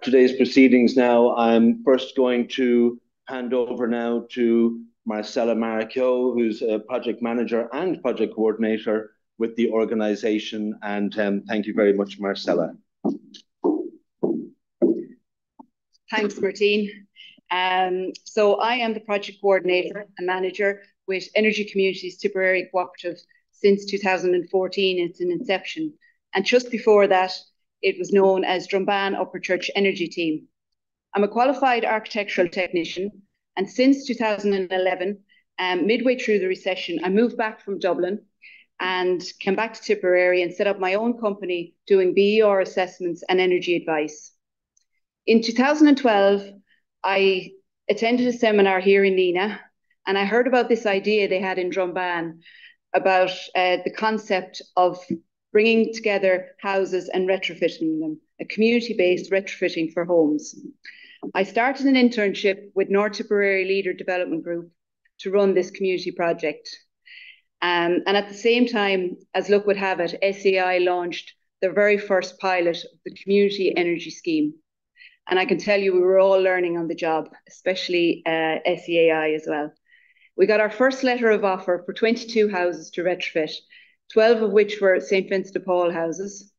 start today's proceedings now, I'm first going to hand over now to Marcella Keogh, who's a project manager and project coordinator with the organisation. And thank you very much, Marcella. Thanks, Máirtín. So I am the project coordinator and manager with Energy Communities Tipperary Cooperative since 2014, its inception. And just before that, it was known as Drumban Upper Church Energy Team. I'm a qualified architectural technician, and since 2011, midway through the recession, I moved back from Dublin and came back to Tipperary and set up my own company doing BER assessments and energy advice. In 2012, I attended a seminar here in Nenagh, and I heard about this idea they had in Drumban about the concept of bringing together houses and retrofitting them, a community-based retrofitting for homes. I started an internship with North Tipperary Leader Development Group to run this community project. And at the same time, as luck would have it, SEAI launched their very first pilot of the Community Energy Scheme. And I can tell you, we were all learning on the job, especially SEAI as well. We got our first letter of offer for 22 houses to retrofit, 12 of which were St. Vincent de Paul houses.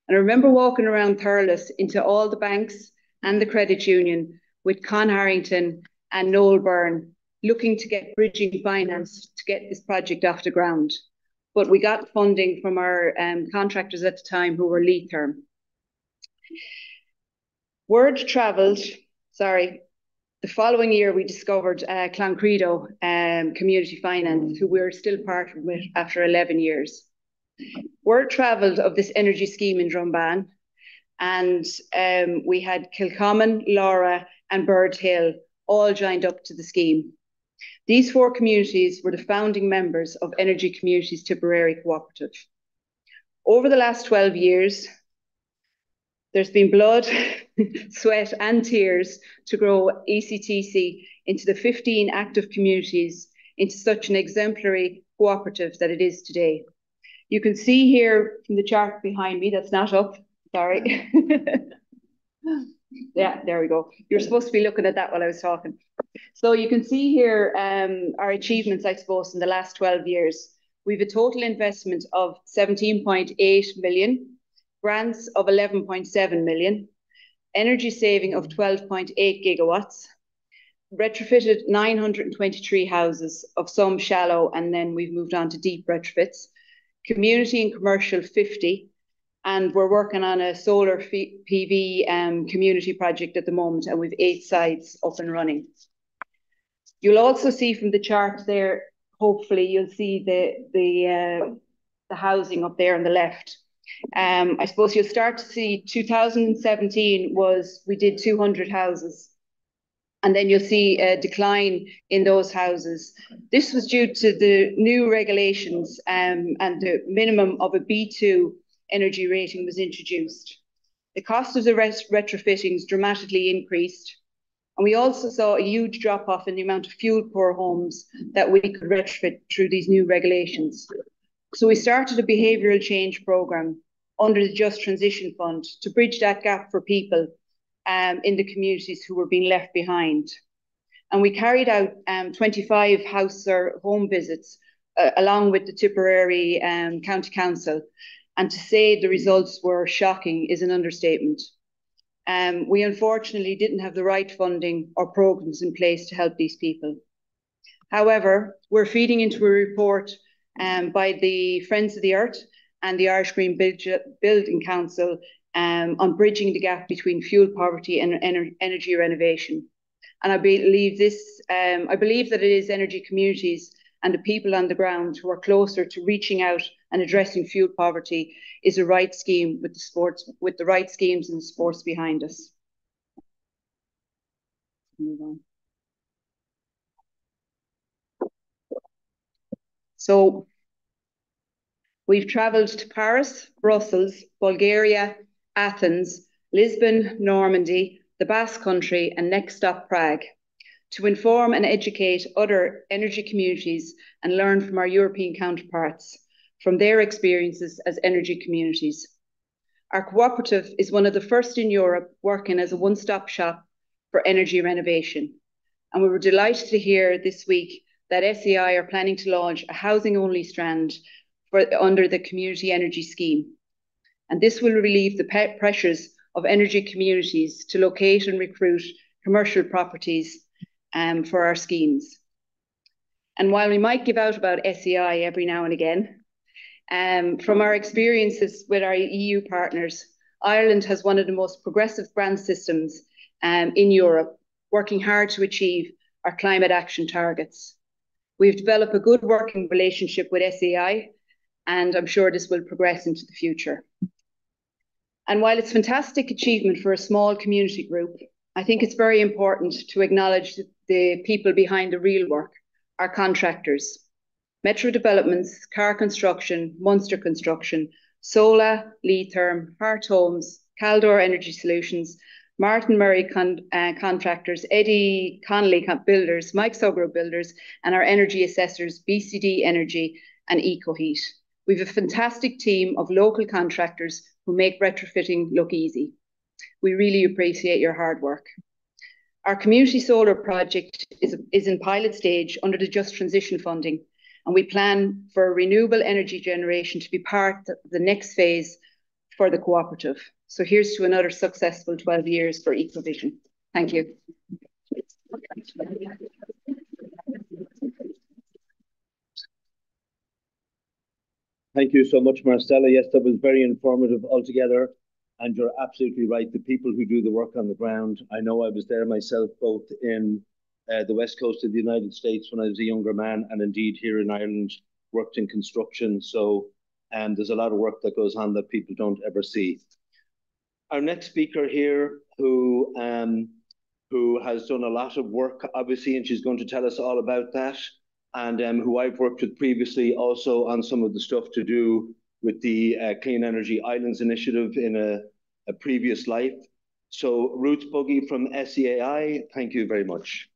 And I remember walking around Thurles into all the banks and the credit union with Con Harrington and Noel Byrne looking to get bridging finance to get this project off the ground. But we got funding from our contractors at the time who were lead term. Word travelled, the following year we discovered Clon Community Finance, who we're still partnered with after 11 years. Word travelled of this energy scheme in Drumban, and we had Kilcommon, Laura and Bird Hill all joined up to the scheme. These four communities were the founding members of Energy Communities Tipperary Cooperative. Over the last 12 years, there's been blood, sweat and tears to grow ECTC into the 15 active communities into such an exemplary cooperative that it is today. You can see here from the chart behind me, that's not up, sorry. Yeah, there we go. You're supposed to be looking at that while I was talking. So you can see here our achievements, I suppose, in the last 12 years. We've a total investment of 17.8 million, grants of 11.7 million, energy saving of 12.8 gigawatts, retrofitted 923 houses, of some shallow, and then we've moved on to deep retrofits, community and commercial 50, and we're working on a solar PV community project at the moment, and we've 8 sites up and running. You'll also see from the chart there, hopefully you'll see the housing up there on the left. I suppose you'll start to see 2017 was, we did 200 houses. And then you'll see a decline in those houses. This was due to the new regulations and the minimum of a B2 energy rating was introduced. The cost of the retrofittings dramatically increased. And we also saw a huge drop off in the amount of fuel poor homes that we could retrofit through these new regulations. So we started a behavioural change programme under the Just Transition Fund to bridge that gap for people in the communities who were being left behind. And we carried out 25 house or home visits along with the Tipperary County Council. And to say the results were shocking is an understatement. We unfortunately didn't have the right funding or programmes in place to help these people. However, we're feeding into a report by the Friends of the Earth and the Irish Green Building Council on bridging the gap between fuel poverty and energy renovation. And I believe that it is energy communities and the people on the ground who are closer to reaching out and addressing fuel poverty is the right scheme with the right schemes and the supports behind us. Move on. So we've travelled to Paris, Brussels, Bulgaria, Athens, Lisbon, Normandy, the Basque Country, and next stop Prague, to inform and educate other energy communities and learn from our European counterparts, from their experiences as energy communities. Our cooperative is one of the first in Europe working as a one-stop shop for energy renovation. And we were delighted to hear this week that SEAI are planning to launch a housing-only strand under the Community Energy Scheme. And this will relieve the pressures of energy communities to locate and recruit commercial properties for our schemes. And while we might give out about SEAI every now and again, from our experiences with our EU partners, Ireland has one of the most progressive grant systems in Europe, working hard to achieve our climate action targets. We've developed a good working relationship with SEAI, and I'm sure this will progress into the future. And while it's a fantastic achievement for a small community group, I think it's very important to acknowledge the people behind the real work, our contractors. Metro Developments, Car Construction, Munster Construction, Sola, Leitherm, Hart Homes, Caldor Energy Solutions, Martin Murray Contractors, Eddie Connolly Builders, Mike Sugro Builders, and our energy assessors, BCD Energy and EcoHeat. We have a fantastic team of local contractors who make retrofitting look easy. We really appreciate your hard work. Our community solar project is in pilot stage under the Just Transition funding, and we plan for renewable energy generation to be part of the next phase for the cooperative. So here's to another successful 12 years for EcoVision. Thank you. Thank you so much, Marcella. Yes, that was very informative altogether. And you're absolutely right. The people who do the work on the ground, I know I was there myself, both in the west coast of the United States when I was a younger man, and indeed here in Ireland, worked in construction. So there's a lot of work that goes on that people don't ever see. Our next speaker here, who has done a lot of work, obviously, and she's going to tell us all about that, and who I've worked with previously also on some of the stuff to do with the Clean Energy Islands Initiative in a previous life. So Ruth Buggie from SEAI, thank you very much.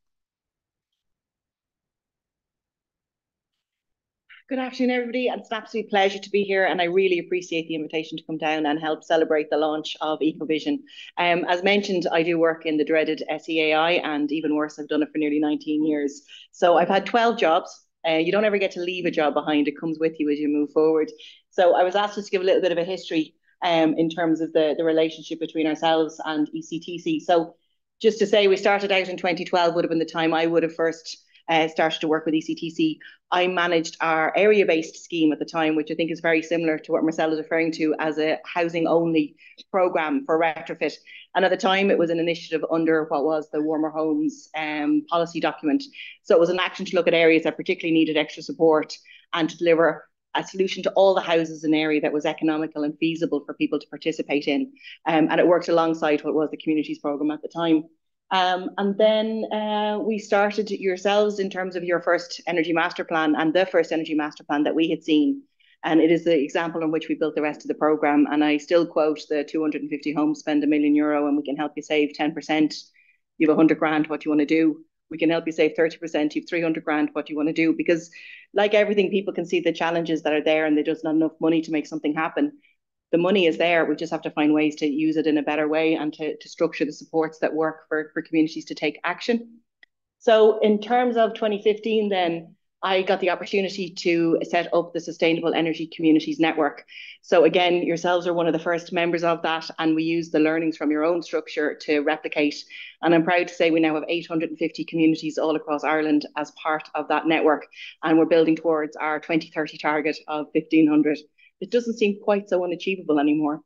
Good afternoon, everybody. It's an absolute pleasure to be here, and I really appreciate the invitation to come down and help celebrate the launch of EcoVision. As mentioned, I do work in the dreaded SEAI, and even worse, I've done it for nearly 19 years. So I've had 12 jobs. You don't ever get to leave a job behind. It comes with you as you move forward. So I was asked to give a little bit of a history in terms of the relationship between ourselves and ECTC. So just to say, we started out in 2012, would have been the time I would have first started to work with ECTC. I managed our area-based scheme at the time, which I think is very similar to what Marcella is referring to as a housing-only programme for retrofit. And at the time, it was an initiative under what was the Warmer Homes policy document. So it was an action to look at areas that particularly needed extra support and to deliver a solution to all the houses in an area that was economical and feasible for people to participate in. And it worked alongside what was the Communities programme at the time. And then we started yourselves in terms of your first energy master plan and the first energy master plan that we had seen. And it is the example on which we built the rest of the programme. And I still quote the 250 homes spend €1 million and we can help you save 10%. You have 100 grand, what do you want to do? We can help you save 30%, you have 300 grand, what do you want to do? Because like everything, people can see the challenges that are there and there's just not enough money to make something happen. The money is there. We just have to find ways to use it in a better way and to structure the supports that work for communities to take action. So in terms of 2015, then I got the opportunity to set up the Sustainable Energy Communities Network. So again, yourselves are one of the first members of that, and we use the learnings from your own structure to replicate. And I'm proud to say we now have 850 communities all across Ireland as part of that network. And we're building towards our 2030 target of 1,500. It doesn't seem quite so unachievable anymore.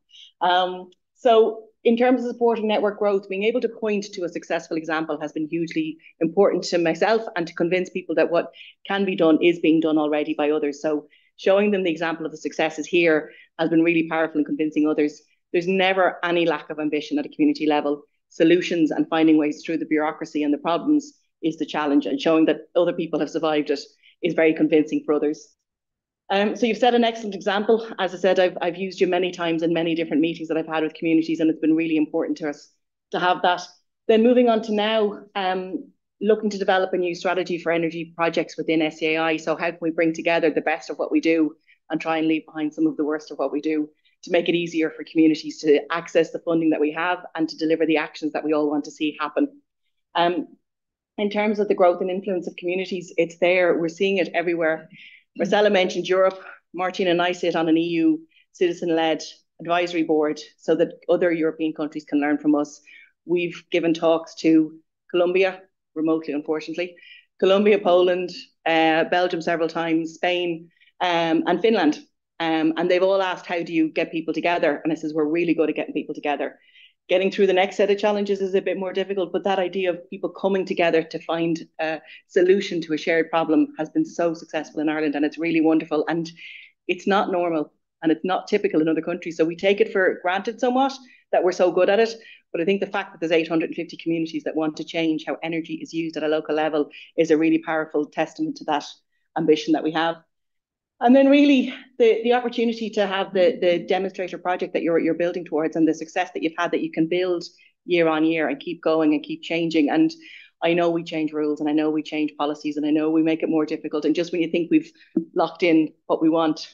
So in terms of supporting network growth, being able to point to a successful example has been hugely important to myself and to convince people that what can be done is being done already by others. So showing them the example of the successes here has been really powerful in convincing others. There's never any lack of ambition at a community level. Solutions and finding ways through the bureaucracy and the problems is the challenge, and showing that other people have survived it is very convincing for others. So you've set an excellent example. As I said, I've used you many times in many different meetings that I've had with communities, and it's been really important to us to have that. Then moving on to now, looking to develop a new strategy for energy projects within SEAI. So how can we bring together the best of what we do and try and leave behind some of the worst of what we do to make it easier for communities to access the funding that we have and to deliver the actions that we all want to see happen. In terms of the growth and influence of communities, it's there. We're seeing it everywhere. Marcella mentioned Europe. Máirtín and I sit on an EU citizen-led advisory board so that other European countries can learn from us. We've given talks to Colombia, remotely, unfortunately, Colombia, Poland, Belgium several times, Spain, and Finland. And they've all asked, how do you get people together? And I says, we're really good at getting people together. Getting through the next set of challenges is a bit more difficult, but that idea of people coming together to find a solution to a shared problem has been so successful in Ireland, and it's really wonderful. And it's not normal, and it's not typical in other countries. So we take it for granted somewhat that we're so good at it. But I think the fact that there's 850 communities that want to change how energy is used at a local level is a really powerful testament to that ambition that we have. And then really the opportunity to have the demonstrator project that you're building towards, and the success that you've had, that you can build year on year and keep going and keep changing. And I know we change rules, and I know we change policies, and I know we make it more difficult. And just when you think we've locked in what we want,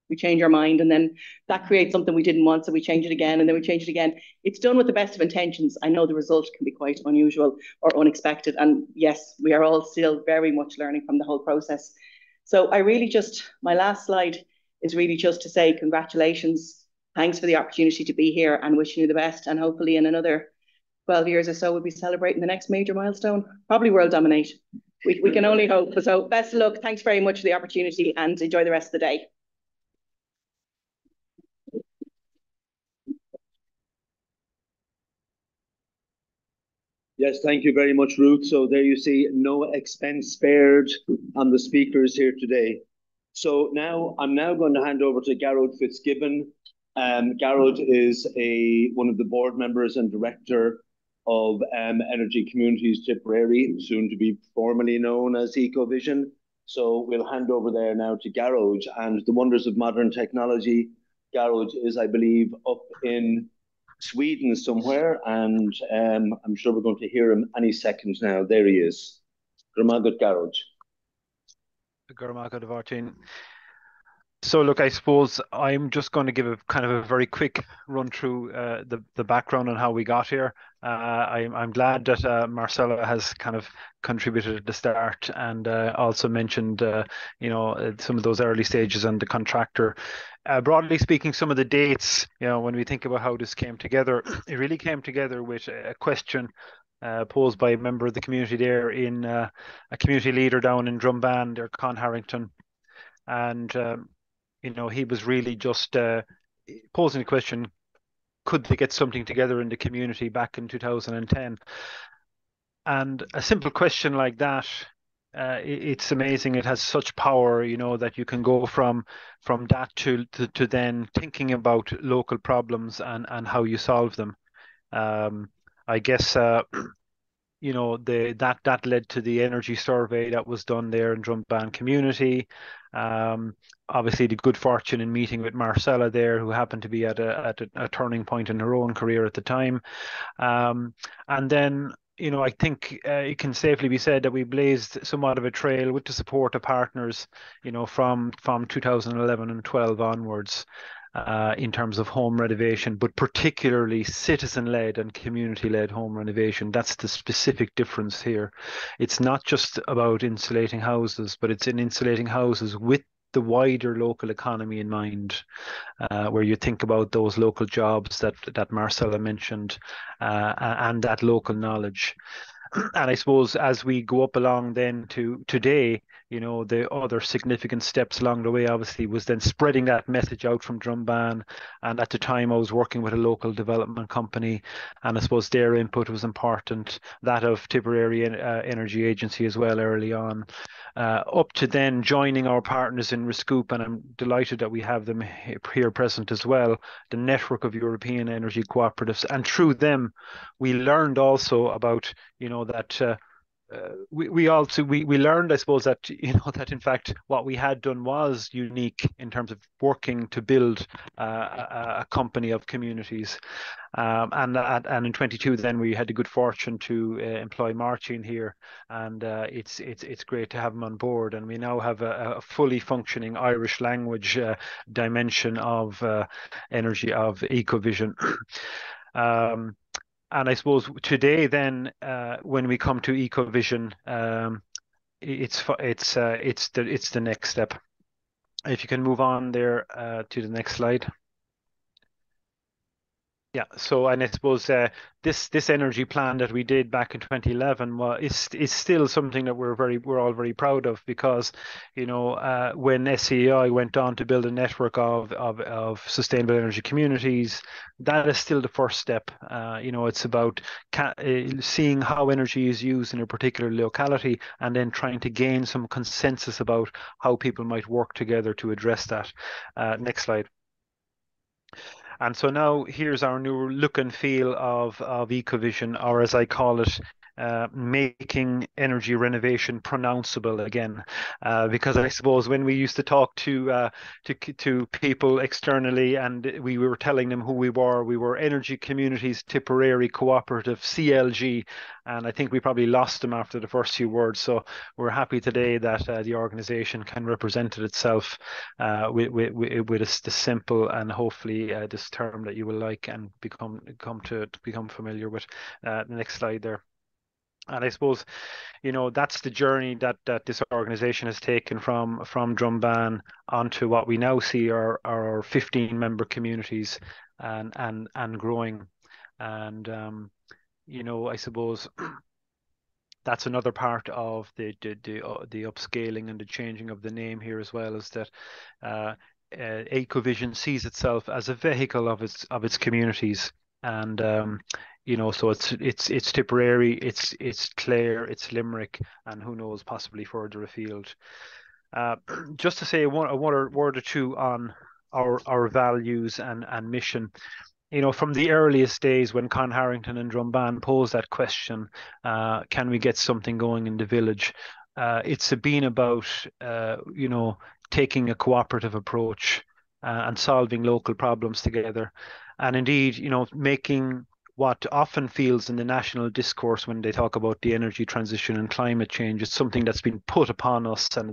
we change our mind, and then that creates something we didn't want, so we change it again, and then we change it again. It's done with the best of intentions. I know the result can be quite unusual or unexpected. And yes, we are all still very much learning from the whole process. So I really just, my last slide is really just to say congratulations. Thanks for the opportunity to be here, and wishing you the best. And hopefully in another 12 years or so, we'll be celebrating the next major milestone, probably world domination. We can only hope. So best of luck. Thanks very much for the opportunity, and enjoy the rest of the day. Yes, thank you very much, Ruth. So there you see, no expense spared on the speakers here today. So now I'm going to hand over to Gearóid Fitzgibbon. Gearóid is one of the board members and director of Energy Communities Tipperary, soon to be formally known as EcoVision. So we'll hand over there now to Gearóid, and the wonders of modern technology. Gearóid is, I believe, up in Sweden somewhere, and I'm sure we're going to hear him any second now. There he is. Gramagat Gearóid. Gramagat Máirtín. So look, I suppose I'm just going to give a kind of a very quick run through the background on how we got here. I'm glad that Marcella has kind of contributed at the start, and also mentioned some of those early stages and the contractor. Broadly speaking, some of the dates, when we think about how this came together, it really came together with a question posed by a member of the community there, in a community leader down in Drumban, there, Con Harrington. And he was really just posing the question, could they get something together in the community back in 2010? And a simple question like that, it's amazing. It has such power, that you can go from that to then thinking about local problems and how you solve them. I guess that led to the energy survey that was done there in Drumban community. Obviously the good fortune in meeting with Marcella there, who happened to be at a turning point in her own career at the time. And then, I think it can safely be said that we blazed somewhat of a trail with the support of partners, from 2011 and 12 onwards, in terms of home renovation, but particularly citizen-led and community-led home renovation. That's the specific difference here. It's not just about insulating houses, but it's in insulating houses with the wider local economy in mind, where you think about those local jobs that Marcella mentioned, and that local knowledge. And I suppose as we go up along then to today, the other significant steps along the way obviously was then spreading that message out from Drumban. And at the time I was working with a local development company, and I suppose their input was important, that of Tipperary Energy Agency as well early on, up to then joining our partners in REScoop, and I'm delighted that we have them here present as well, the network of European energy cooperatives. And through them we learned also about that we learned, I suppose, that that in fact what we had done was unique in terms of working to build a company of communities. And in 22, then we had the good fortune to employ Máirtín here, and it's great to have him on board. And we now have a fully functioning Irish language dimension of energy of EcoVision. And I suppose today, then, when we come to EcoVision, it's the next step. If you can move on there to the next slide. Yeah, so, and I suppose this energy plan that we did back in 2011 is still something that we're all very proud of, because when SEAI went on to build a network of sustainable energy communities, that is still the first step. It's about seeing how energy is used in a particular locality, and then trying to gain some consensus about how people might work together to address that. Next slide. And so now here's our new look and feel of EcoVision, or as I call it, making energy renovation pronounceable again, because I suppose when we used to talk to people externally, and we were telling them who we were Energy Communities Tipperary Cooperative, CLG, and I think we probably lost them after the first few words. So we're happy today that the organisation can represent itself with the simple and hopefully this term that you will like and become familiar with. The next slide there. And I suppose, that's the journey that this organisation has taken from Drumban onto what we now see are 15-member communities and growing. And I suppose that's another part of the upscaling and the changing of the name here as well, is that EcoVision sees itself as a vehicle of its communities. And so it's Tipperary, it's Clare, it's Limerick, and who knows, possibly further afield. Just to say a word or two on our values and mission. From the earliest days when Con Harrington and Drumban posed that question, can we get something going in the village? It's been about taking a cooperative approach and solving local problems together, and indeed making what often feels in the national discourse when they talk about the energy transition and climate change, it's something that's been put upon us, and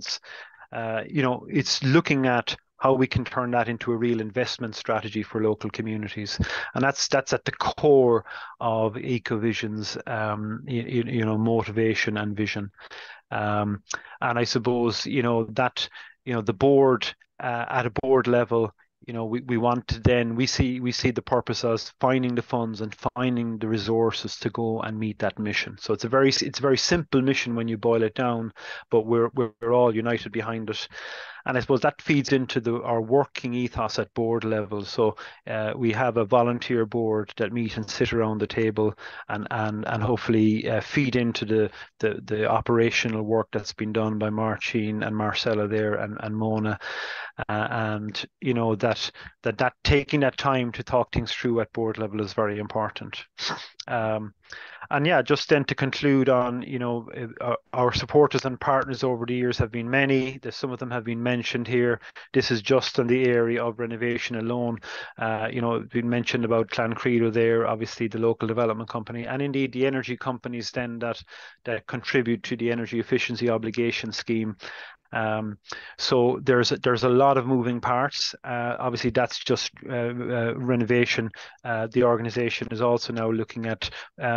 it's looking at how we can turn that into a real investment strategy for local communities. And that's at the core of EcoVision's motivation and vision. And I suppose that the board at a board level, we want to then we see the purpose as finding the funds and finding the resources to go and meet that mission. So it's a very simple mission when you boil it down, but we're all united behind it. And I suppose that feeds into our working ethos at board level. So we have a volunteer board that meet and sit around the table and hopefully feed into the operational work that's been done by Máirtín and Marcella there and Mona. And that taking that time to talk things through at board level is very important. And yeah, just then to conclude on, our supporters and partners over the years have been many. Some of them have been mentioned here. This is just in the area of renovation alone. It's been mentioned about Clan Credo there, obviously the local development company, and indeed the energy companies then that contribute to the energy efficiency obligation scheme. So there's a lot of moving parts. Obviously, that's just renovation. The organisation is also now looking at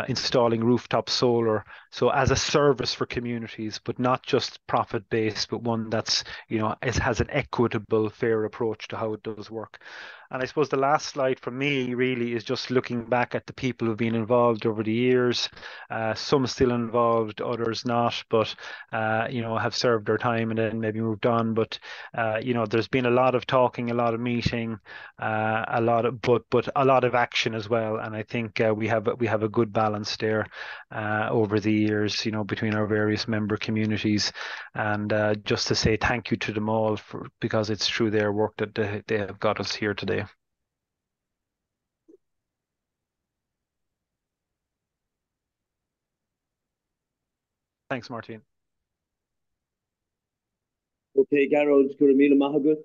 installing rooftop solar, so as a service for communities, but not just profit-based, but one that's it has an equitable, fair approach to how it does work. And I suppose the last slide for me really is just looking back at the people who've been involved over the years. Some still involved, others not, but have served their time and then maybe moved on. But there's been a lot of talking, a lot of meeting, a lot of action as well. And I think we have a good balance there over the years, between our various member communities. And just to say thank you to them all because it's through their work that they have got us here today. Thanks, Máirtín. Okay, Gearóid, Gurumila Mahagut.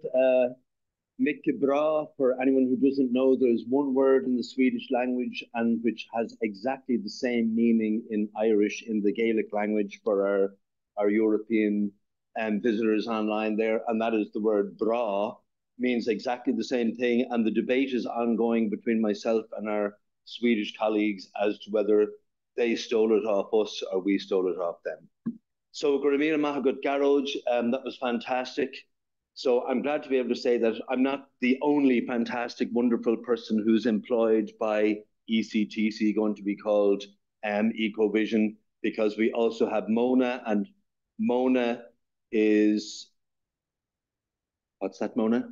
Mikke bra, for anyone who doesn't know, there's one word in the Swedish language and which has exactly the same meaning in Irish, in the Gaelic language, for our European visitors online there, and that is the word bra, means exactly the same thing, and the debate is ongoing between myself and our Swedish colleagues as to whether they stole it off us or we stole it off them. So Gurumila Mahagut Gearóid, that was fantastic. So I'm glad to be able to say that I'm not the only fantastic, wonderful person who's employed by ECTC, going to be called EcoVision, because we also have Mona, and Mona is, what's that, Mona?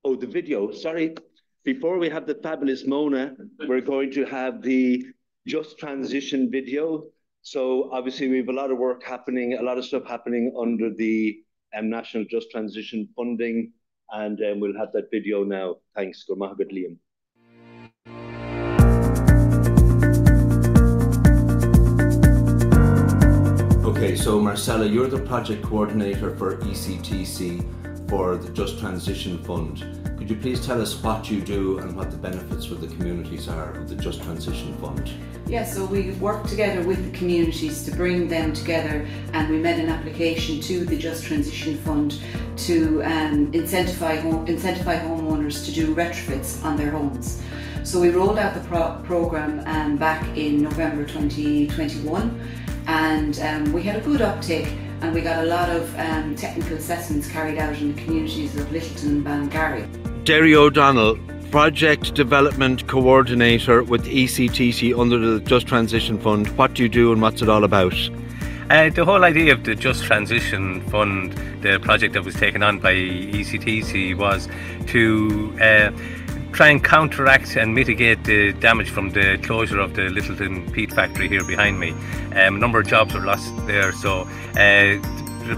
Oh, the video, sorry. Before we have the fabulous Mona, we're going to have the Just Transition video. So obviously we have a lot of work happening, a lot of stuff happening under the National Just Transition funding, and we'll have that video now. Thanks, go Mahagat Liam. Okay, so Marcella, you're the project coordinator for ECTC for the Just Transition Fund. Could you please tell us what you do and what the benefits for the communities are of the Just Transition Fund? Yeah, so we work together with the communities to bring them together, and we made an application to the Just Transition Fund to incentivise homeowners to do retrofits on their homes. So we rolled out the programme back in November 2021, and we had a good uptake, and we got a lot of technical assessments carried out in the communities of Littleton and Ballingarry. Derry O'Donnell, Project Development Coordinator with ECTC under the Just Transition Fund. What do you do and what's it all about? The whole idea of the Just Transition Fund, the project that was taken on by ECTC, was to try and counteract and mitigate the damage from the closure of the Littleton peat factory here behind me. A number of jobs were lost there, so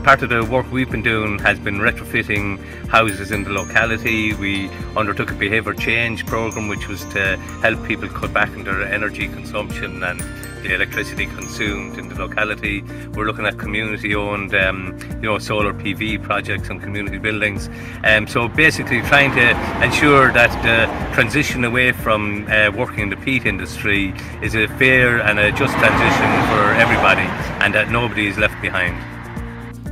part of the work we've been doing has been retrofitting houses in the locality. We undertook a behaviour change programme which was to help people cut back on their energy consumption and the electricity consumed in the locality. We're looking at community-owned solar PV projects and community buildings. So basically trying to ensure that the transition away from working in the peat industry is a fair and a just transition for everybody, and that nobody is left behind.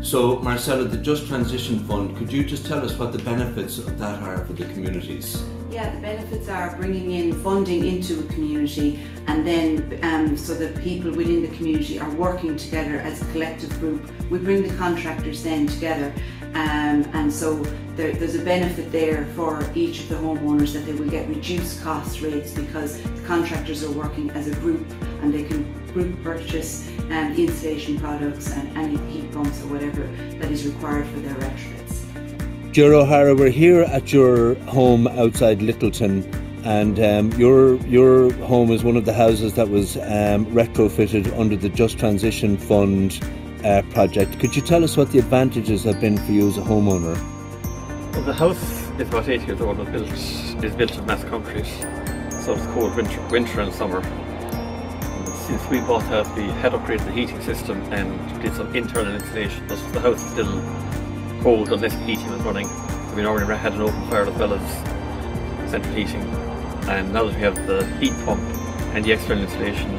So Marcella, the Just Transition Fund, could you just tell us what the benefits of that are for the communities? Yeah, the benefits are bringing in funding into a community, and then so that people within the community are working together as a collective group. We bring the contractors then together, and so there's a benefit there for each of the homeowners, that they will get reduced cost rates because the contractors are working as a group, and they can group purchase insulation products and any heat pumps or whatever that is required for their retrofits. Gearóid O'Hara, we're here at your home outside Littleton, and your home is one of the houses that was retrofitted under the Just Transition Fund project. Could you tell us what the advantages have been for you as a homeowner? Well, the house is about 8 years old and is built of mass concrete, so it's cold winter and summer. Since we bought the house, we had upgraded the heating system and did some internal insulation, but the house is still cold unless the heating was running. So we normally had an open fire as well as central heating. And now that we have the heat pump and the external insulation,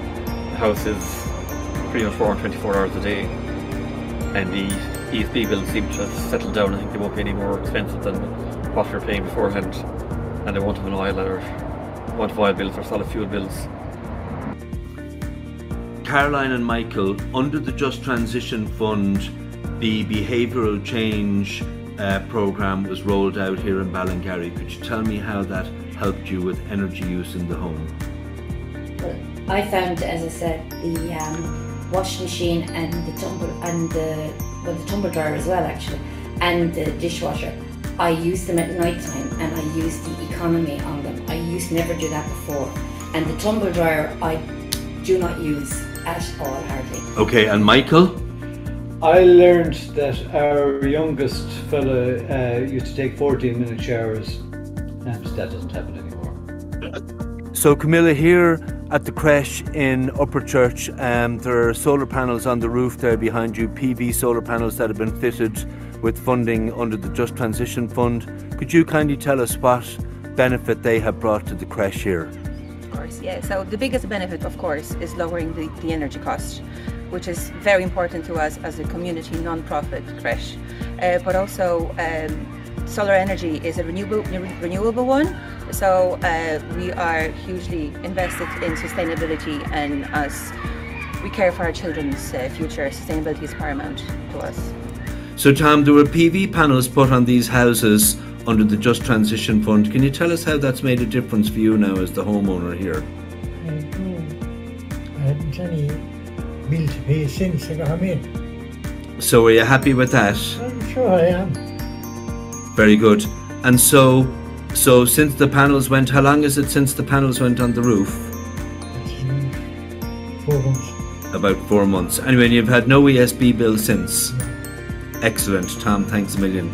the house is pretty much warm 24 hours a day. And the ESB bills seem to have settled down. I think they won't be any more expensive than what we were paying beforehand. And they won't have oil bills or solid fuel bills. Caroline and Michael, under the Just Transition Fund, the behavioural change programme was rolled out here in Ballingarry. Could you tell me how that helped you with energy use in the home? Well, I found, as I said, the washing machine and the tumble dryer as well, actually, and the dishwasher. I use them at night time, and I use the economy on them. I used to never do that before, and the tumble dryer I do not use at all, hardly. Okay, and Michael? I learned that our youngest fella used to take 14-minute showers, and that doesn't happen anymore. So Camilla, here at the creche in Upper Church. There are solar panels on the roof there behind you, PV solar panels that have been fitted with funding under the Just Transition Fund. Could you kindly tell us what benefit they have brought to the creche here? Of course, yeah. So the biggest benefit, of course, is lowering the energy cost, which is very important to us as a community non-profit creche. But also solar energy is a renewable one. So we are hugely invested in sustainability, and as we care for our children's future, sustainability is paramount to us. So Tom, there were PV panels put on these houses under the Just Transition Fund. Can you tell us how that's made a difference for you now as the homeowner here? I hadn't any bill to pay since I got them in. So are you happy with that? I'm sure I am. Very good. And so since the panels went, how long is it since the panels went on the roof? It's 4 months. About 4 months. Anyway, you've had no ESB bill since. Excellent, Tom, thanks a million.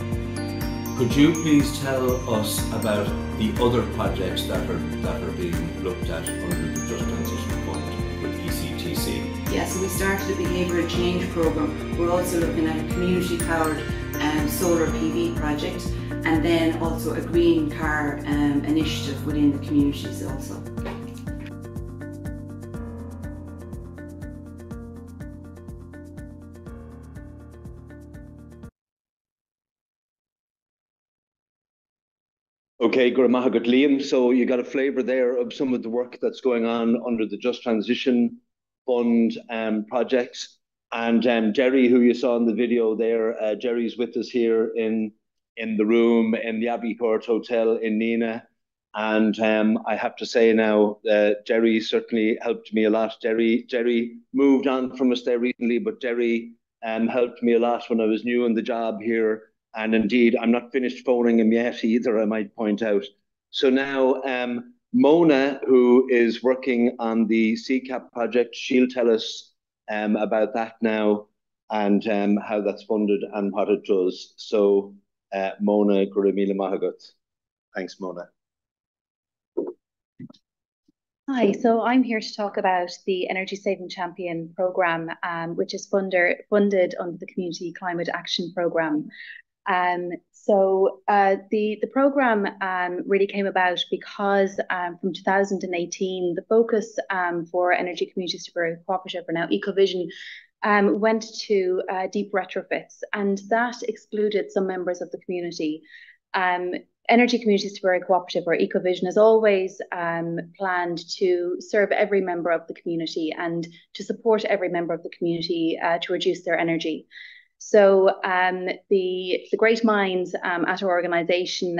Could you please tell us about the other projects that are being looked at under the Just Transition Fund with ECTC? Yeah, so we started a behavioural change programme. We're also looking at a community-powered solar PV project, and then also a green car initiative within the communities also. Okay, Guramahagat Liam. So you got a flavour there of some of the work that's going on under the Just Transition Fund projects. And Jerry, who you saw in the video there, Jerry's with us here in the room in the Abbey Court Hotel in Nenagh. And I have to say now, Jerry certainly helped me a lot. Jerry moved on from us there recently, but Jerry helped me a lot when I was new in the job here. And indeed, I'm not finished phoning him yet either, I might point out. So now, Mona, who is working on the CCAP project, she'll tell us about that now and how that's funded and what it does. So, Mona Guramila Mahagut. Thanks, Mona. Hi, so I'm here to talk about the Energy Saving Champion programme, which is funded under the Community Climate Action Programme. The programme really came about because from 2018, the focus for Energy Communities Tipperary Cooperative, or now EcoVision, went to deep retrofits, and that excluded some members of the community. Energy Communities Tipperary Cooperative, or EcoVision, has always planned to serve every member of the community and to support every member of the community to reduce their energy. So the great minds at our organisation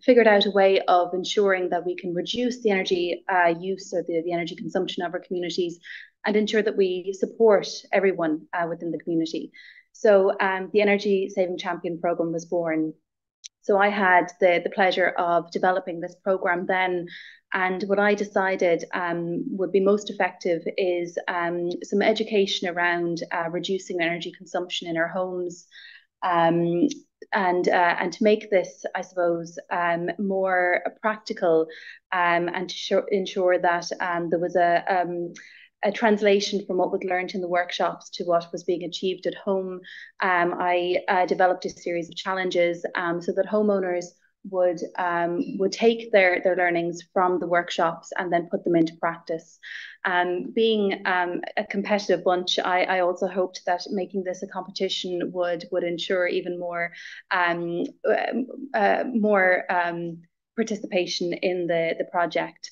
figured out a way of ensuring that we can reduce the energy use or the energy consumption of our communities and ensure that we support everyone within the community. So the Energy Saving Champion programme was born. So I had the pleasure of developing this programme then, and what I decided would be most effective is some education around reducing energy consumption in our homes, and to make this, I suppose, more practical, and to ensure that there was a translation from what was learned in the workshops to what was being achieved at home. I developed a series of challenges so that homeowners would take their learnings from the workshops and then put them into practice. Being a competitive bunch, I also hoped that making this a competition would ensure even more participation in the project.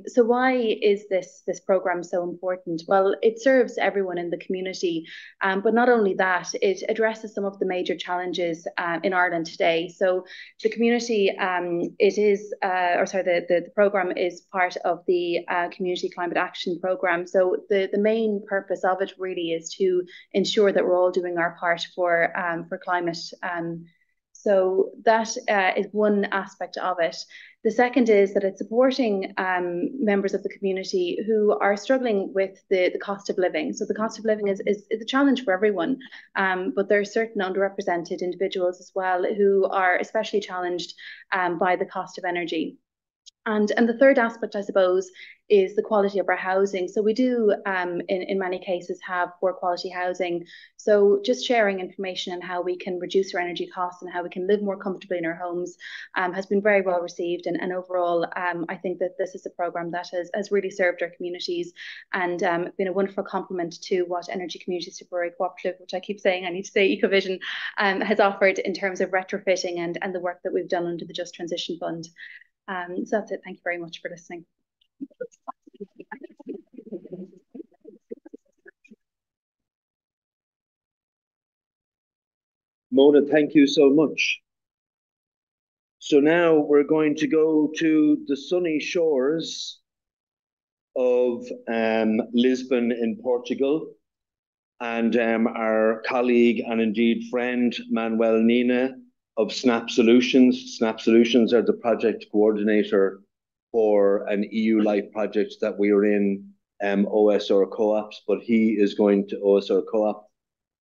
So why is this programme so important? Well, it serves everyone in the community, but not only that, it addresses some of the major challenges in Ireland today. So the community, the programme is part of the Community Climate Action Programme. So the main purpose of it really is to ensure that we're all doing our part for climate. So that is one aspect of it. The second is that it's supporting members of the community who are struggling with the cost of living. So the cost of living is a challenge for everyone, but there are certain underrepresented individuals as well who are especially challenged by the cost of energy. And the third aspect, I suppose, is the quality of our housing. So we do, in many cases, have poor quality housing. So just sharing information on how we can reduce our energy costs and how we can live more comfortably in our homes has been very well received. And overall, I think that this is a programme that has really served our communities and been a wonderful complement to what Energy Communities Tipperary Cooperative, which I keep saying, I need to say EcoVision, has offered in terms of retrofitting and the work that we've done under the Just Transition Fund. So that's it. Thank you very much for listening. Mona, thank you so much. So now we're going to go to the sunny shores of Lisbon in Portugal. And our colleague and indeed friend, Manuel of Snap Solutions. Snap Solutions are the project coordinator for an EU Life project that we are in, OSR Co-ops, but he is going to OSR Co-op.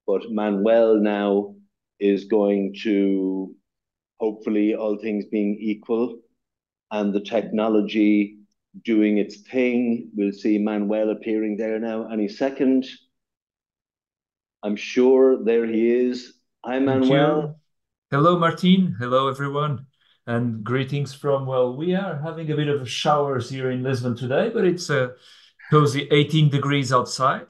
But Manuel now is going to, hopefully all things being equal and the technology doing its thing. We'll see Manuel appearing there now any second. I'm sure there he is. Hi, Manuel. Hello, Máirtín. Hello, everyone. And greetings from, well, we are having a bit of showers here in Lisbon today, but it's a cozy 18 degrees outside.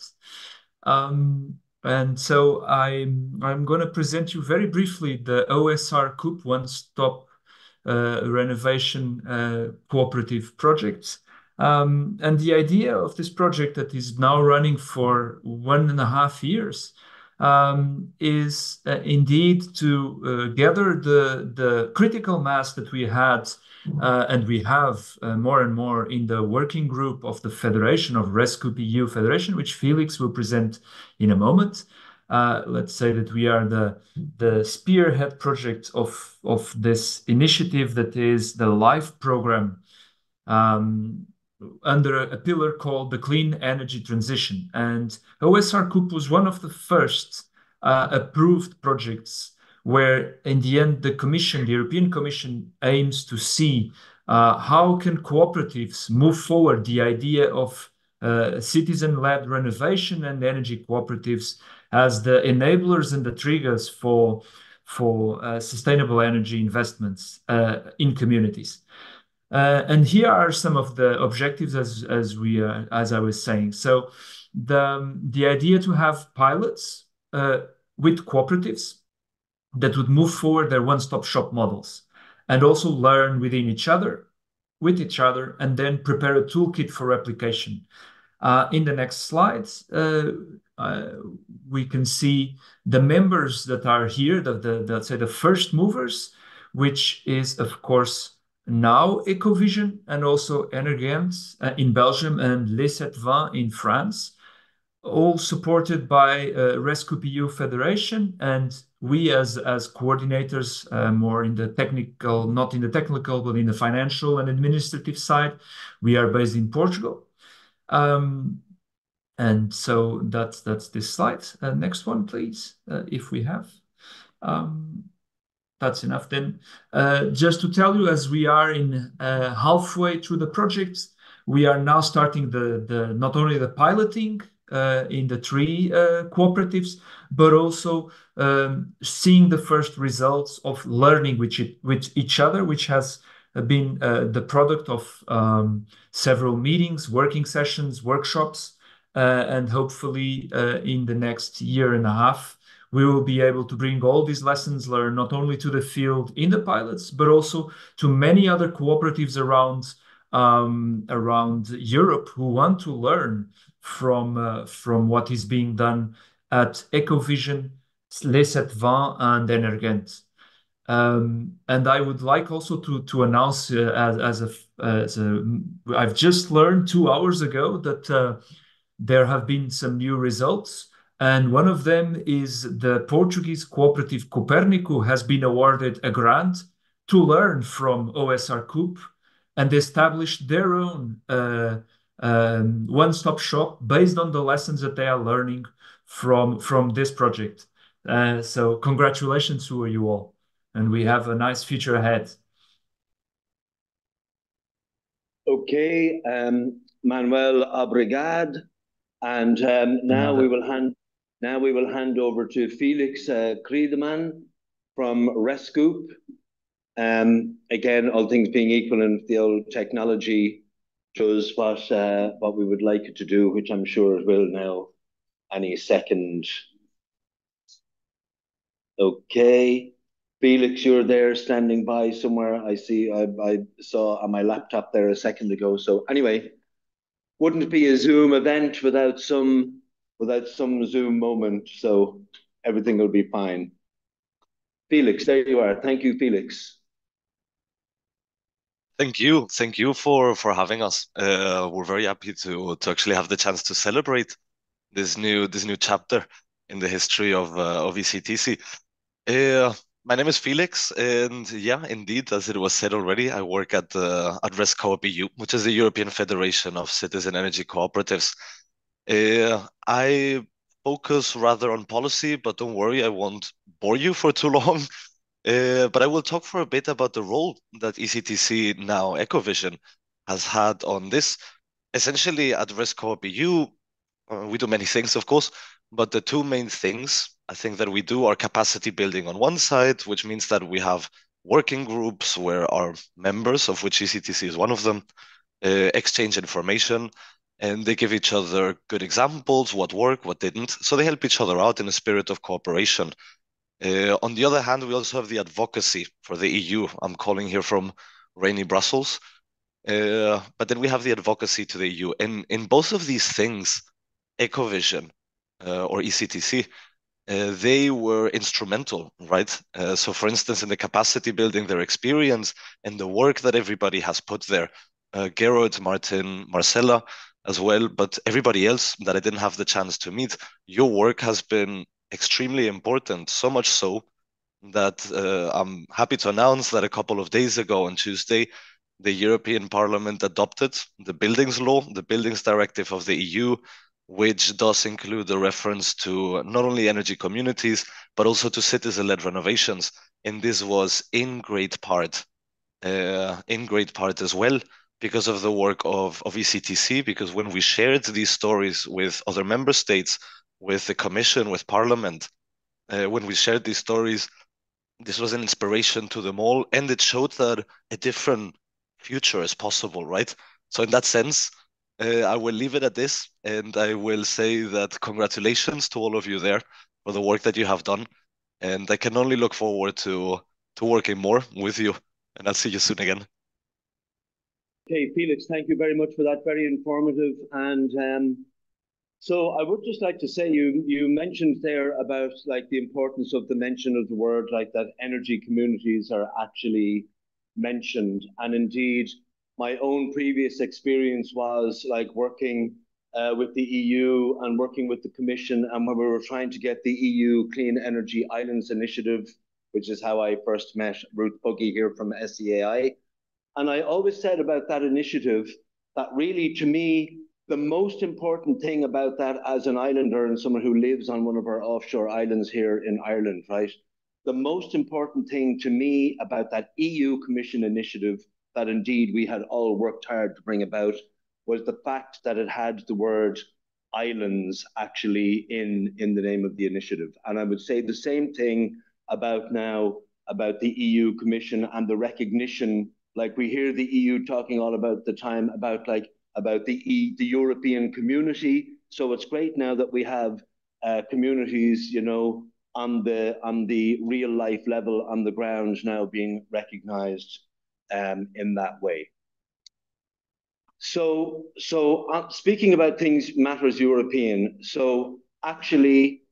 And so I'm going to present you very briefly the OSR COOP one-stop renovation cooperative project. And the idea of this project that is now running for 1.5 years is indeed to gather the critical mass that we had and we have more and more in the working group of the Federation of REScoop EU Federation, which Felix will present in a moment. Let's say that we are the spearhead project of this initiative that is the LIFE program under a pillar called the Clean Energy Transition. And OSR COOP was one of the first approved projects where in the end the Commission, the European Commission, aims to see how can cooperatives move forward the idea of citizen-led renovation and energy cooperatives as the enablers and the triggers for sustainable energy investments in communities. And here are some of the objectives as I was saying. So the idea to have pilots with cooperatives that would move forward their one-stop shop models and also learn with each other, and then prepare a toolkit for replication. In the next slides, we can see the members that are here, let's say the first movers, which is, of course, now EcoVision and also Energens in Belgium and Les 720 in France, all supported by REScoop EU Federation, and we as coordinators, more in the technical, not in the technical, but in the financial and administrative side, we are based in Portugal. And so that's this slide. Next one, please, if we have. That's enough then. Just to tell you, as we are in halfway through the project, we are now starting the not only the piloting in the 3 cooperatives, but also seeing the first results of learning with each other, which has been the product of several meetings, working sessions, workshops, and hopefully in the next 1.5 years, we will be able to bring all these lessons learned not only to the field in the pilots, but also to many other cooperatives around Europe who want to learn from what is being done at EcoVision, Les 720 and Energens. And I would like also to announce I've just learned 2 hours ago that there have been some new results. And one of them is the Portuguese cooperative Copernico has been awarded a grant to learn from OSR COOP and establish their own one-stop shop based on the lessons that they are learning from this project. So congratulations to you all, and we have a nice future ahead. Okay, Manuel, obrigado. And now we will hand over to Felix Kriedemann from REScoop. Again, all things being equal, and the old technology does what we would like it to do, which I'm sure it will now any second. Okay, Felix, you're there standing by somewhere. I see. I saw on my laptop there a second ago. So anyway, wouldn't be a Zoom event without some Zoom moment. So everything will be fine. Felix, there you are. Thank you, Felix. Thank you for having us. We're very happy to actually have the chance to celebrate this new chapter in the history of ECTC. My name is Felix, and yeah, indeed, as it was said already, I work at REScoop EU, which is the European Federation of Citizen Energy Cooperatives. I focus rather on policy, but don't worry, I won't bore you for too long. But I will talk for a bit about the role that ECTC, now EcoVision, has had on this. Essentially, at REScoop EU, we do many things, of course, but the two main things I think that we do are capacity building on one side, which means that we have working groups where our members, of which ECTC is one of them, exchange information, and they give each other good examples, what worked, what didn't. So they help each other out in a spirit of cooperation. On the other hand, we also have the advocacy for the EU. I'm calling here from rainy Brussels. But then we have the advocacy to the EU. And in both of these things, EcoVision or ECTC, they were instrumental, right? So for instance, in the capacity building, their experience and the work that everybody has put there, Gearóid, Máirtín, Marcella as well, but everybody else that I didn't have the chance to meet, your work has been extremely important, so much so that I'm happy to announce that a couple of days ago on Tuesday, the European Parliament adopted the Buildings Law, the Buildings Directive of the EU, which does include a reference to not only energy communities, but also to citizen-led renovations. And this was in great part as well, because of the work of ECTC, because when we shared these stories with other member states, with the Commission, with Parliament, when we shared these stories, this was an inspiration to them all, and it showed that a different future is possible, right? So in that sense, I will leave it at this, and I will say that congratulations to all of you there for the work that you have done, and I can only look forward to working more with you, and I'll see you soon again. Okay, Felix, thank you very much for that, very informative. And so I would just like to say, you mentioned there about like the importance of the mention of the word, like that energy communities are actually mentioned. And indeed, my own previous experience was like working with the EU and working with the Commission, and when we were trying to get the EU Clean Energy Islands Initiative, which is how I first met Ruth Buggie here from SEAI. And I always said about that initiative that really, to me, the most important thing about that as an islander and someone who lives on one of our offshore islands here in Ireland, right? The most important thing to me about that EU Commission initiative that indeed we had all worked hard to bring about was the fact that it had the word islands actually in the name of the initiative. And I would say the same thing about the EU Commission and the recognition. Like we hear the EU talking all about the time about the European community. So it's great now that we have communities, you know, on the real life level on the ground now being recognized in that way. So speaking about things matters European. So actually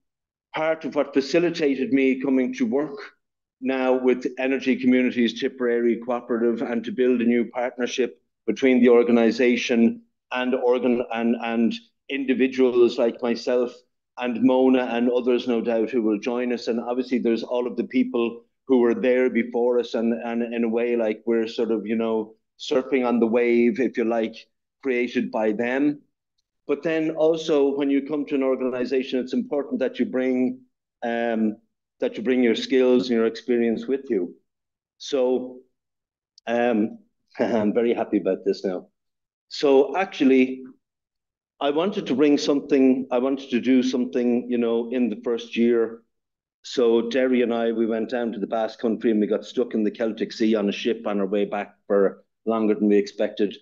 part of what facilitated me coming to work now with Energy Communities Tipperary Cooperative and to build a new partnership between the organization and individuals like myself and Mona and others, no doubt, who will join us. And obviously there's all of the people who were there before us, and in a way, like we're sort of, you know, surfing on the wave, if you like, created by them. But then also when you come to an organization, it's important that you bring your skills and your experience with you. So I'm very happy about this now. So actually, I wanted to do something, you know, in the first year. So Derry and I, we went down to the Basque Country and we got stuck in the Celtic Sea on a ship on our way back for longer than we expected.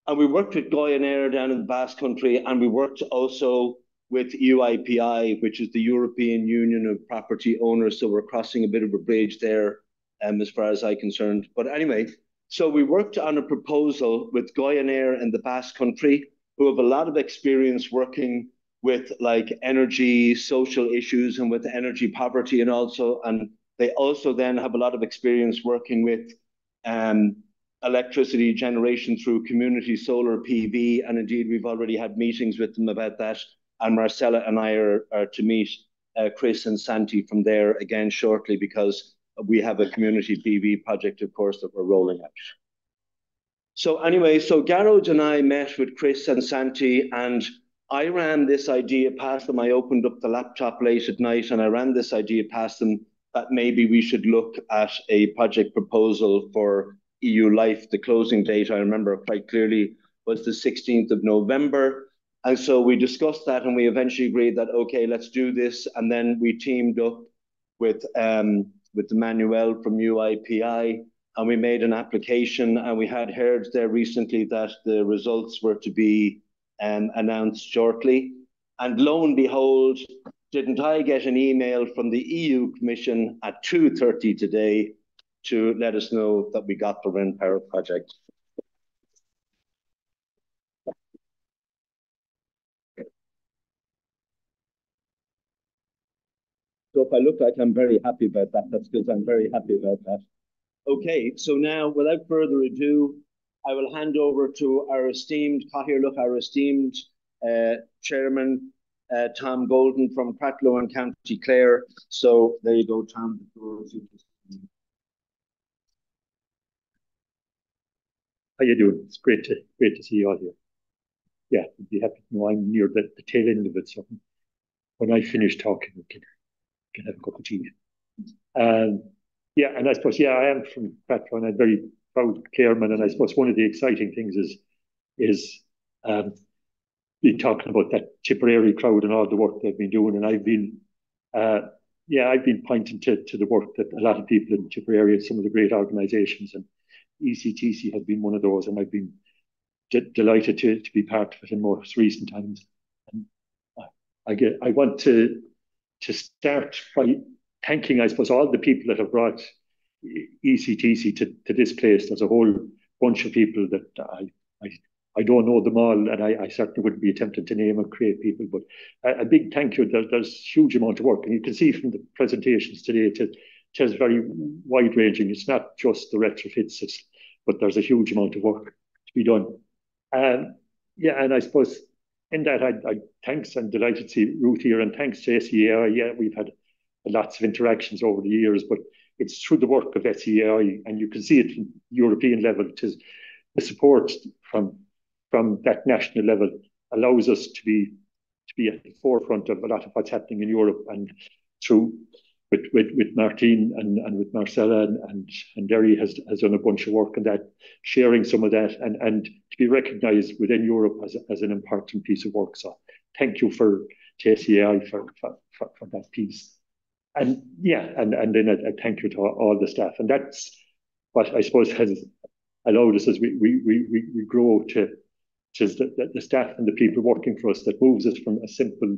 And we worked with Goyen down in the Basque Country, and we worked also with UIPI, which is the European Union of Property Owners. So we're crossing a bit of a bridge there, as far as I'm concerned. But anyway, so we worked on a proposal with Goyen in the Basque Country, who have a lot of experience working with like energy, social issues, and with energy poverty, and they also then have a lot of experience working with electricity generation through community solar PV, and indeed we've already had meetings with them about that. And Marcella and I are to meet Chris and Santi from there again shortly, because we have a community PV project, of course, that we're rolling out. So anyway, so Gearóid and I met with Chris and Santi, and I ran this idea past them. I opened up the laptop late at night and I ran this idea past them that maybe we should look at a project proposal for EU Life. The closing date, I remember quite clearly, was the 16th of November. And so we discussed that and we eventually agreed that, okay, let's do this. And then we teamed up with Manuel from UIPI, and we made an application, and we had heard there recently that the results were to be announced shortly. And lo and behold, didn't I get an email from the EU Commission at 2:30 today to let us know that we got the wind power project. So if I look like I'm very happy about that, that's because I'm very happy about that. Okay, so now without further ado, I will hand over to our esteemed chairman, Tom Golden from Cratloe and County Clare. So there you go, Tom. How you doing? It's great to see you all here. Yeah, I'd be happy to know I'm near the tail end of it. So when I finish talking, we can have a cup of tea. Yeah, and I suppose, yeah, I am from Cratloe and I'm very proud Clareman, and I suppose one of the exciting things is be talking about that Tipperary crowd and all the work they've been doing. And I've been pointing to the work that a lot of people in Tipperary and some of the great organisations, and ECTC has been one of those, and I've been delighted to be part of it in most recent times. And I want to start by thanking, I suppose, all the people that have brought ECTC to this place. There's a whole bunch of people that I don't know them all, and I certainly wouldn't be attempting to name and create people, but a big thank you. There's huge amount of work, and you can see from the presentations today, it's very wide-ranging. It's not just the retrofits, but there's a huge amount of work to be done. Yeah, and I suppose in that, I thanks and delighted to see Ruth here, and thanks to SEAI. Yeah, we've had lots of interactions over the years, but it's through the work of SEAI, and you can see it from European level. The support from that national level allows us to be at the forefront of a lot of what's happening in Europe, and through with Máirtín and with Marcella and Derry has done a bunch of work on that, sharing some of that, and to be recognised within Europe as an important piece of work. So thank you to SEAI for that piece. And yeah, and then a thank you to all the staff. And that's what I suppose has allowed us as we grow to the staff and the people working for us, that moves us from a simple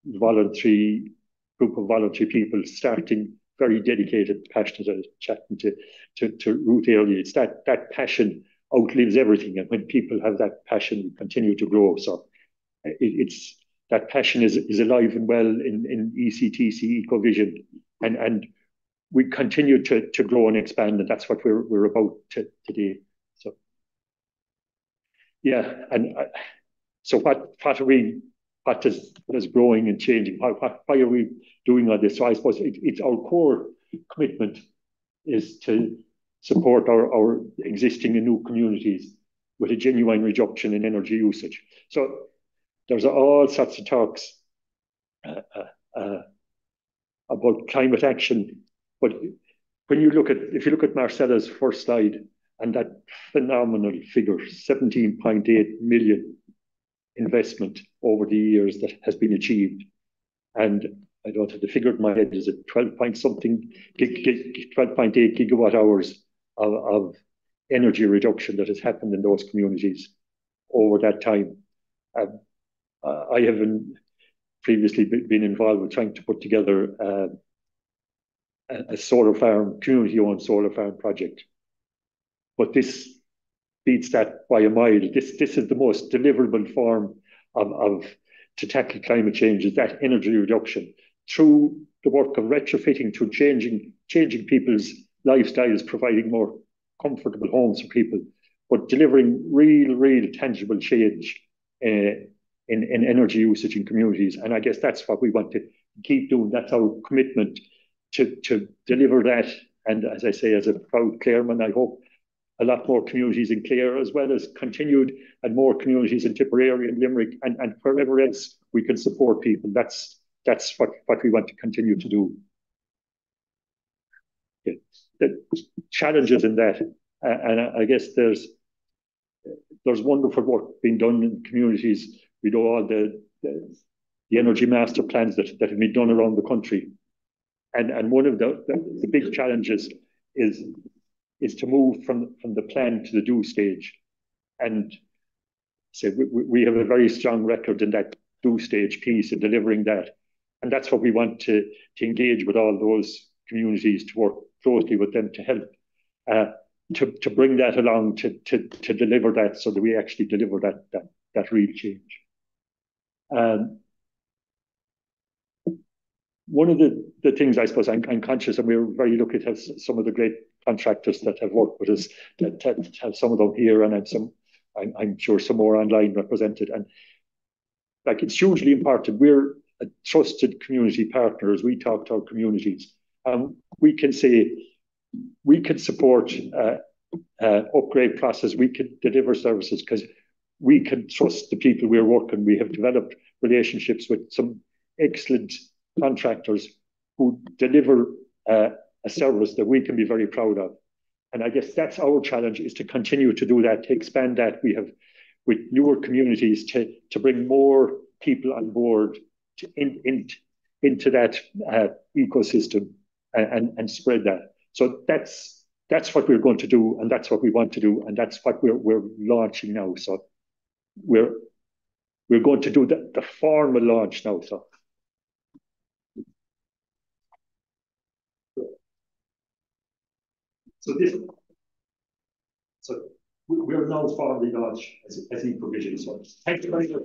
voluntary group of voluntary people starting very dedicated, passionate. I was chatting to Ruth earlier. It's that passion outlives everything, and when people have that passion, we continue to grow. So it's that passion is alive and well in ECTC, EcoVision, and we continue to grow and expand, and that's what we're about today. So yeah, and so what is growing and changing? Why are we doing all this? So I suppose it's our core commitment is to support our existing and new communities with a genuine reduction in energy usage. So there's all sorts of talks about climate action, but if you look at Marcella's first slide, And that phenomenal figure, 17.8 million investment over the years that has been achieved. And I don't have the figure in my head, is it 12.8 gigawatt hours of energy reduction that has happened in those communities over that time. I have previously been involved with trying to put together a solar farm, community-owned solar farm project. But this beats that by a mile. This is the most deliverable form to tackle climate change, is that energy reduction through the work of retrofitting, to changing people's lifestyles, providing more comfortable homes for people, but delivering real tangible change in energy usage in communities. And I guess that's what we want to keep doing. That's our commitment to deliver that. And as I say, as a proud Clareman, I hope a lot more communities in Clare, as well as continued and more communities in Tipperary and Limerick and wherever else we can support people. That's what we want to continue to do. Yeah. The challenges in that, and I guess there's wonderful work being done in communities. We know all the energy master plans that have been done around the country. And one of the big challenges is to move from the plan to the do stage. And so we have a very strong record in that do stage piece in delivering that. And that's what we want to engage with all those communities, to work closely with them to help to bring that along, to deliver that, so that we actually deliver that real change. One of the things, I suppose, I'm conscious, and we're very lucky to have some of the great contractors that have worked with us, to have some of them here, and I'm sure some more online represented. And like, it's hugely important. We're a trusted community partner as we talk to our communities. We can say, we can support upgrade process, we can deliver services, because we can trust the people we're working. We have developed relationships with some excellent contractors who deliver a service that we can be very proud of. And I guess that's our challenge, is to continue to do that, to expand that. We have with newer communities to bring more people on board into that ecosystem and spread that. So that's what we're going to do, and that's what we want to do, and that's what we're launching now. So we're going to do the formal launch now. So we're now formally launched as EcoVision. So thank you very much.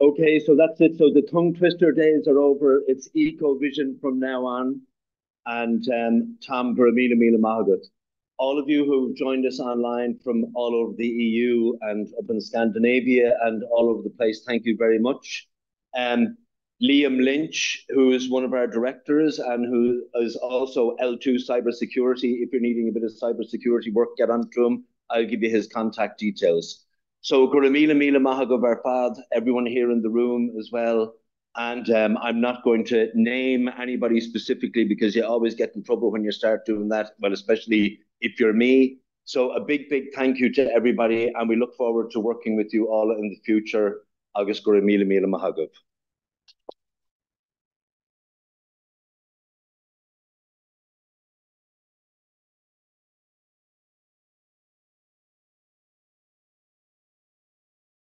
Okay, so that's it. So the tongue twister days are over. It's EcoVision from now on. And Tom Garamila Mila Mahagut. All of you who've joined us online from all over the EU and up in Scandinavia and all over the place, thank you very much. Liam Lynch, who is one of our directors and who is also L2 Cybersecurity. If you're needing a bit of cybersecurity work, get on to him. I'll give you his contact details. So Garamila Mila Mahagut Varfad, everyone here in the room as well. And I'm not going to name anybody specifically, because you always get in trouble when you start doing that, well, especially if you're me. So a big thank you to everybody, and we look forward to working with you all in the future. Agus Garamila Mila Mahagut.